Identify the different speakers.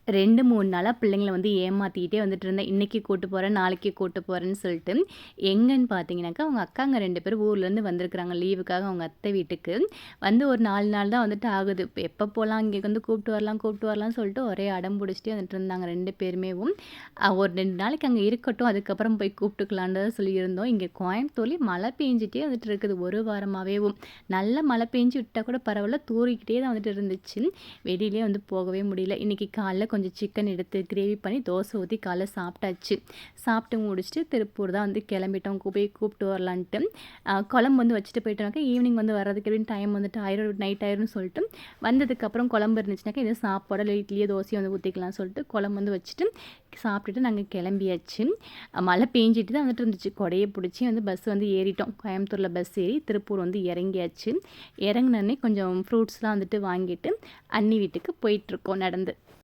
Speaker 1: 2, 3 நாளா பிள்ளைங்கள வந்து ஏமாத்திக்கிட்டே வந்துட்டு இருந்தேன். இன்னைக்கு கூட்டு போறேன், நாளைக்கு கூட்டு போறேன்னு சொல்லிட்டு. எங்கன்னு பார்த்தீங்கன்னாக்கா, அவங்க அக்காங்க 2 பேரும் ஊர்லேருந்து வந்திருக்கிறாங்க லீவுக்காக அவங்க அத்தை வீட்டுக்கு. வந்து ஒரு 4 நாள் தான் வந்துட்டு ஆகுது. இப்ப எப்போ போலாம், இங்கே வந்து கூப்பிட்டு வரலாம்னு சொல்லிட்டு ஒரே அடம் பிடிச்சிட்டே வந்துட்டு இருந்தாங்க 2 பேருமேவும். ஒரு 2 நாளைக்கு அங்கே இருக்கட்டும், அதுக்கப்புறம் போய் கூப்பிட்டுக்கலான்னு தான் சொல்லியிருந்தோம். இங்கே கோயம்புத்தூர்லேயே மழை பெஞ்சிட்டே வந்துட்டு இருக்குது ஒரு வாரமாவேவும். நல்ல மழை பெஞ்சு விட்டா கூட பரவாயில்ல, தூறிக்கிட்டே தான் வந்துட்டு இருந்துச்சு. வெளியிலயே வந்து போகவே முடியல. இன்னைக்கு காலைல கொஞ்சம் சிக்கன் எடுத்து கிரேவி பண்ணி தோசை ஊற்றி காலைல சாப்பிட்டாச்சு. சாப்பிட்டு முடிச்சுட்டு திருப்பூர் தான் வந்து கிளம்பிட்டோம். போய் கூப்பிட்டு வரலான்ட்டு. குழம்பு வந்து வச்சுட்டு போயிட்டோம்னாக்கா ஈவினிங் வந்து வர்றதுக்கு எப்படின்னு டைம் வந்துட்டு ஆயிரும், நைட் ஆயிரும்னு சொல்லிட்டு வந்ததுக்கப்புறம் குழம்பு இருந்துச்சுனாக்கா இது சாப்பாடு இல்லை இட்லியோ தோசையோ வந்து ஊற்றிக்கலாம்னு சொல்லிட்டு குழம்பு வந்து வச்சுட்டு சாப்பிட்டுட்டு நாங்கள் கிளம்பியாச்சு. மழை பெஞ்சிட்டு தான் வந்துட்டு இருந்துச்சு. கொடையை பிடிச்சி வந்து பஸ் வந்து ஏறிட்டோம். கோயம்புத்தூரில் பஸ் ஏறி திருப்பூர் வந்து இறங்கியாச்சு. இறங்கினோடனே கொஞ்சம் ஃப்ரூட்ஸ்லாம் வந்துட்டு வாங்கிட்டு அண்ணி வீட்டுக்கு போயிட்டுருக்கோம் நடந்து.